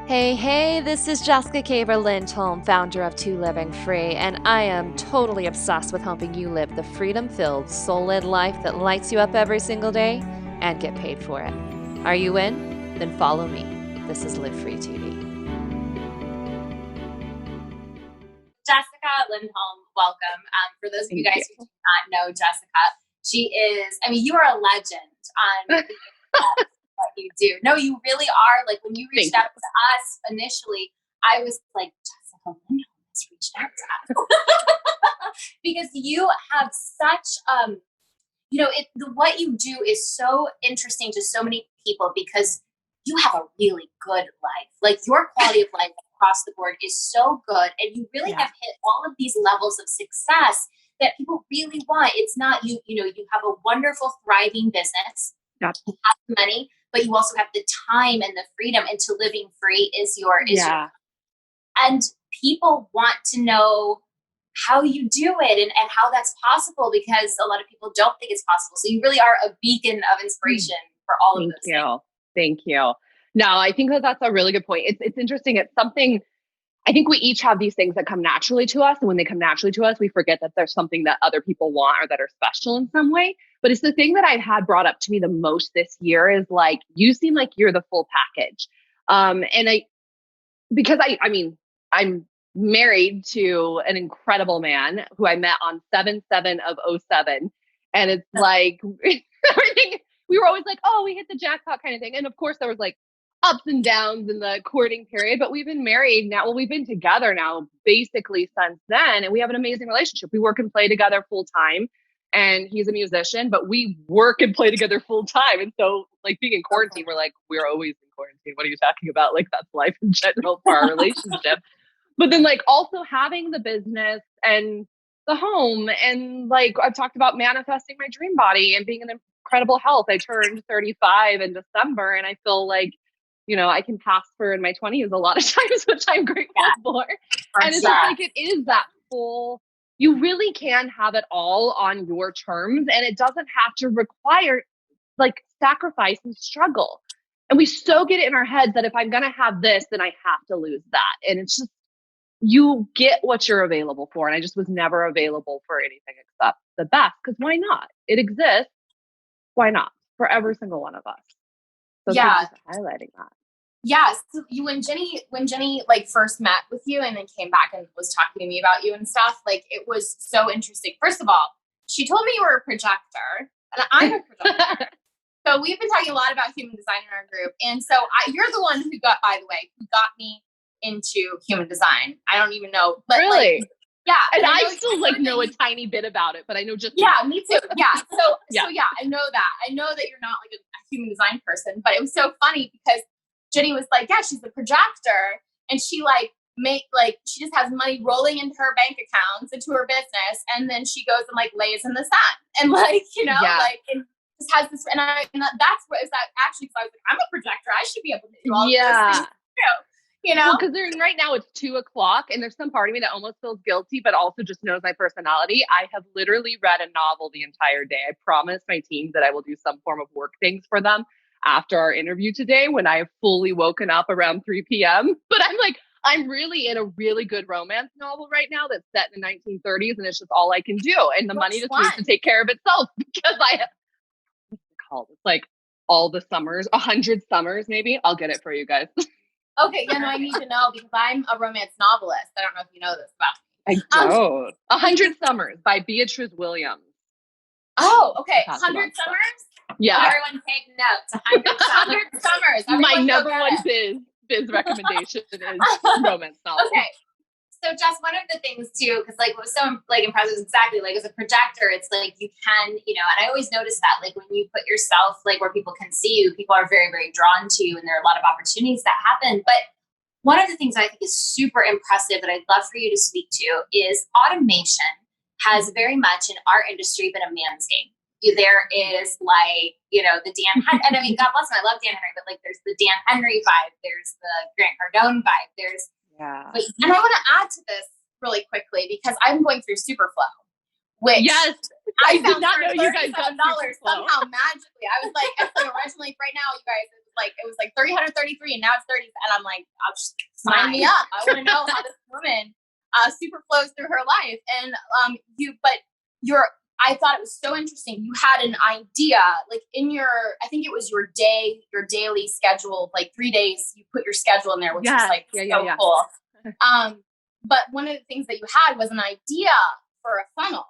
Hey, this is Jessica Caver Lindholm, founder of Two Living Free, and I am totally obsessed with helping you live the freedom filled, soul led life that lights you up every single day and get paid for it. Are you in? Then follow me. This is Live Free TV. Jessica Lindholm, welcome. For those of you guys who do not know Jessica, she is, you are a legend on what you do. No, you really are. Like when you reached out to us initially, I was like, Jessica Lindholm has reached out to us. Because you have such, what you do is so interesting to so many people because you have a really good life. Like your quality of life across the board is so good. And you really have hit all of these levels of success that people really want. It's not you have a wonderful, thriving business. You have money, but you also have the time and the freedom, and to living free is your and people want to know how you do it and how that's possible, because a lot of people don't think it's possible. So you really are a beacon of inspiration for all of those. Thank you. No, I think that's a really good point. It's interesting. It's something, I think we each have these things that come naturally to us. And when they come naturally to us, we forget that there's something that other people want or that are special in some way. But it's the thing that I've had brought up to me the most this year is like, you seem like you're the full package. Because I'm married to an incredible man who I met on 7/7 of '07. And it's like everything, we were always like, oh, we hit the jackpot kind of thing. And of course there was like ups and downs in the courting period, but we've been married now. Well, we've been together now basically since then. And we have an amazing relationship. We work and play together full time. And he's a musician, but we work and play together full time. And so like being in quarantine, we're always in quarantine. What are you talking about? Like that's life in general for our relationship. But then like also having the business and the home, and like I've talked about manifesting my dream body and being in incredible health. I turned 35 in December, and I feel like, I can pass for in my 20s a lot of times, which I'm grateful for. And it's just like, it is that full, you really can have it all on your terms, and it doesn't have to require like sacrifice and struggle. And we so get it in our heads that if I'm going to have this, then I have to lose that. And it's just, you get what you're available for. And I just was never available for anything except the best, because why not? It exists. Why not? For every single one of us. So thank you for highlighting that. Yeah. So when Jenny like first met with you and then came back and was talking to me about you and stuff, like it was so interesting. First of all, she told me you were a projector, and I'm a projector. So we've been talking a lot about human design in our group. And so you're the one who got me into human design. I don't even know. But really? Like, yeah. And I still know a tiny bit about it, but I know just. Yeah, me too. Yeah. So I know that. I know that you're not like a human design person, but it was so funny because Jenny was like, yeah, she's a projector, and she she just has money rolling into her bank accounts, into her business, and then she goes and like lays in the sun and and just has this, and that's what is that actually, because I was like, I'm a projector, I should be able to do all of those things too. Because right now it's 2:00, and there's some part of me that almost feels guilty, but also just knows my personality. I have literally read a novel the entire day. I promised my team that I will do some form of work things for them after our interview today, when I have fully woken up around 3 p.m. But I'm really in a really good romance novel right now that's set in the 1930s, and it's just all I can do. And the money just needs to take care of itself, because it's like all the summers, 100 summers maybe. I'll get it for you guys. Okay, I need to know, because I'm a romance novelist. I don't know if you know this about me. I don't. 100 Summers by Beatrice Williams. Oh, okay. 100 Summers? Yeah. Everyone take notes. 100 Summers. My number one biz recommendation is romance novels. Okay. So Jess, one of the things too, because like what was so like impressive is exactly like as a projector, it's like you can, and I always notice that like when you put yourself like where people can see you, people are very, very drawn to you, and there are a lot of opportunities that happen. But one of the things I think is super impressive that I'd love for you to speak to is automation has very much in our industry been a man's game. There is like, the Dan Henry, and I mean, God bless him, I love Dan Henry, but like there's the Dan Henry vibe, there's the Grant Cardone vibe, and I want to add to this really quickly, because I'm going through Superflow, which yes, I did not know you guys got $37 somehow magically. I was like, originally right now, you guys, it was like 333 and now it's 30. And I'm like, I'll just sign me up. I want to know how this woman super flows through her life. And I thought it was so interesting. You had an idea, like in I think it was your daily schedule, like 3 days, you put your schedule in there, which was like cool. But one of the things that you had was an idea for a funnel,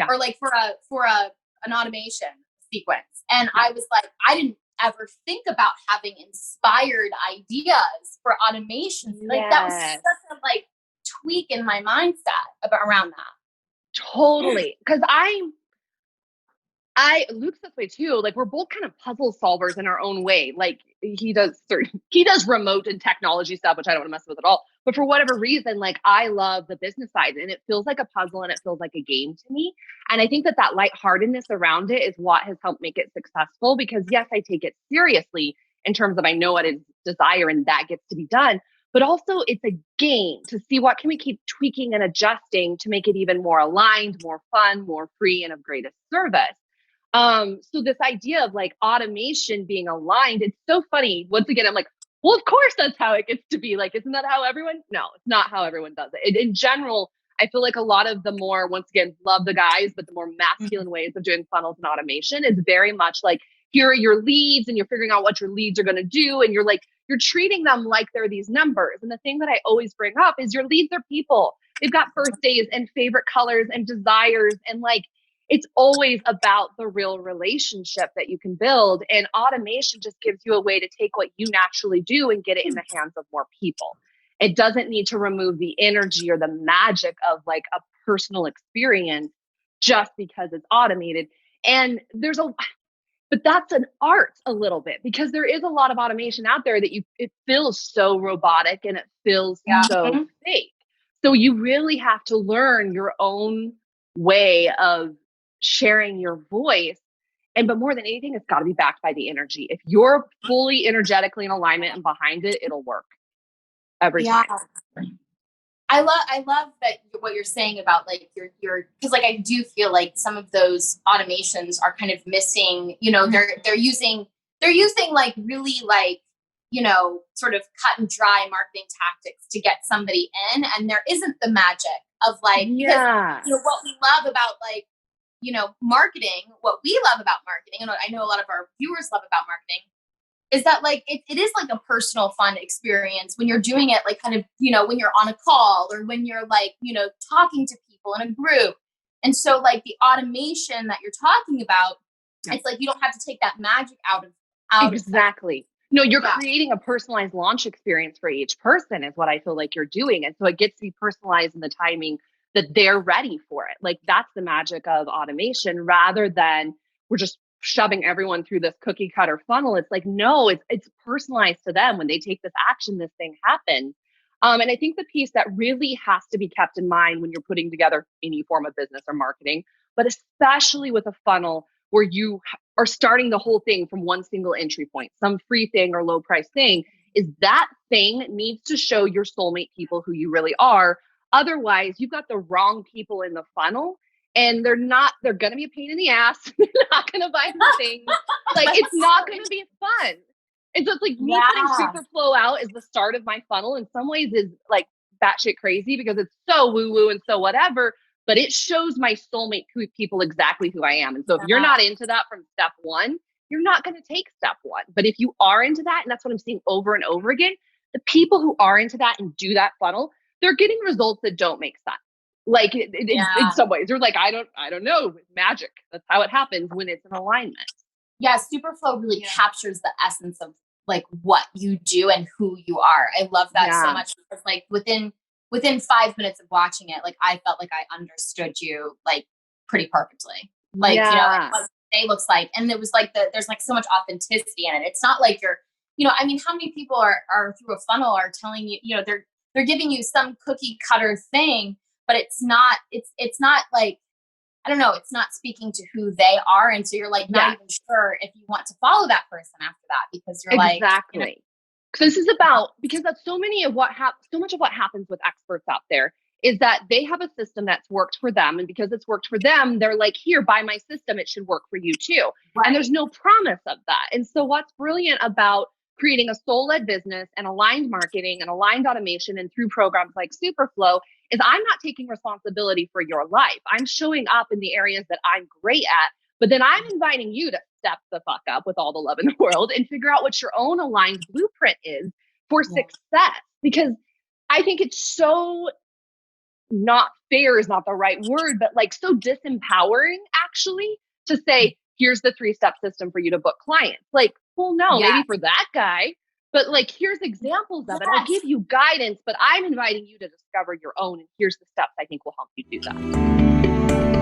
or like for an automation sequence. And I was like, I didn't ever think about having inspired ideas for automation. Like that was such a like tweak in my mindset around that. Totally. Because Luke's this way too. Like we're both kind of puzzle solvers in our own way. Like he does remote and technology stuff, which I don't want to mess with at all. But for whatever reason, like I love the business side and it feels like a puzzle and it feels like a game to me. And I think that lightheartedness around it is what has helped make it successful, because yes, I take it seriously in terms of I know what is desire and that gets to be done. But also it's a game to see what can we keep tweaking and adjusting to make it even more aligned, more fun, more free, and of greatest service. So this idea of like automation being aligned, it's so funny. Once again, I'm like, well, of course that's how it gets to be. Like, isn't that how everyone? No, it's not how everyone does it. In general, I feel like a lot of the more, once again, love the guys, but the more masculine ways of doing funnels and automation is very much like, here are your leads and you're figuring out what your leads are going to do. And you're treating them like they're these numbers. And the thing that I always bring up is your leads are people. They've got birthdays and favorite colors and desires. And like, it's always about the real relationship that you can build. And automation just gives you a way to take what you naturally do and get it in the hands of more people. It doesn't need to remove the energy or the magic of like a personal experience just because it's automated. And but that's an art a little bit, because there is a lot of automation out there that it feels so robotic and it feels so fake. So you really have to learn your own way of sharing your voice. But more than anything, it's got to be backed by the energy. If you're fully energetically in alignment and behind it, it'll work every time. I love that what you're saying about like your because like I do feel like some of those automations are kind of missing, they're using like really like, sort of cut and dry marketing tactics to get somebody in, and there isn't the magic of like, because, what we love about like, marketing, what we love about marketing, and what I know a lot of our viewers love about marketing, is that like it is like a personal fun experience when you're doing it, like kind of, when you're on a call or when you're like, talking to people in a group. And so like the automation that you're talking about, it's like you don't have to take that magic out exactly. No, you're creating a personalized launch experience for each person is what I feel like you're doing. And so it gets to be personalized in the timing that they're ready for it. Like that's the magic of automation, rather than we're just shoving everyone through this cookie cutter funnel. It's like, no, it's personalized to them. When they take this action, this thing happens. And I think the piece that really has to be kept in mind when you're putting together any form of business or marketing, but especially with a funnel where you are starting the whole thing from one single entry point, some free thing or low price thing, is that thing needs to show your soulmate people who you really are. Otherwise, you've got the wrong people in the funnel. And they're going to be a pain in the ass. They're not going to buy the thing. Like, it's not going to be fun. And so it's like me putting Superflow out is the start of my funnel. In some ways is like batshit crazy because it's so woo-woo and so whatever, but it shows my soulmate people exactly who I am. And so if you're not into that from step one, you're not going to take step one. But if you are into that, and that's what I'm seeing over and over again, the people who are into that and do that funnel, they're getting results that don't make sense. Like in some ways, they're like, I don't know, magic. That's how it happens when it's in alignment. Yeah, Superflow really captures the essence of like what you do and who you are. I love that so much, because like within 5 minutes of watching it, like I felt like I understood you like pretty perfectly. Like like what day looks like, and it was like there's like so much authenticity in it. It's not like you're, I mean, how many people are through a funnel are telling you, they're giving you some cookie cutter thing. But it's not like, I don't know, it's not speaking to who they are. And so you're like, not even sure if you want to follow that person after that, because you're like, exactly. So this is about, because that's so much of what happens with experts out there is that they have a system that's worked for them. And because it's worked for them, they're like, here, buy my system. It should work for you too. Right. And there's no promise of that. And so what's brilliant about creating a soul-led business and aligned marketing and aligned automation and through programs like Superflow is I'm not taking responsibility for your life. I'm showing up in the areas that I'm great at, but then I'm inviting you to step the fuck up with all the love in the world and figure out what your own aligned blueprint is for success. Because I think it's so not fair is not the right word, but like so disempowering actually to say, here's the 3-step system for you to book clients. Like, well, no, maybe for that guy, but like, here's examples of it. I'll give you guidance, but I'm inviting you to discover your own. And here's the steps I think will help you do that.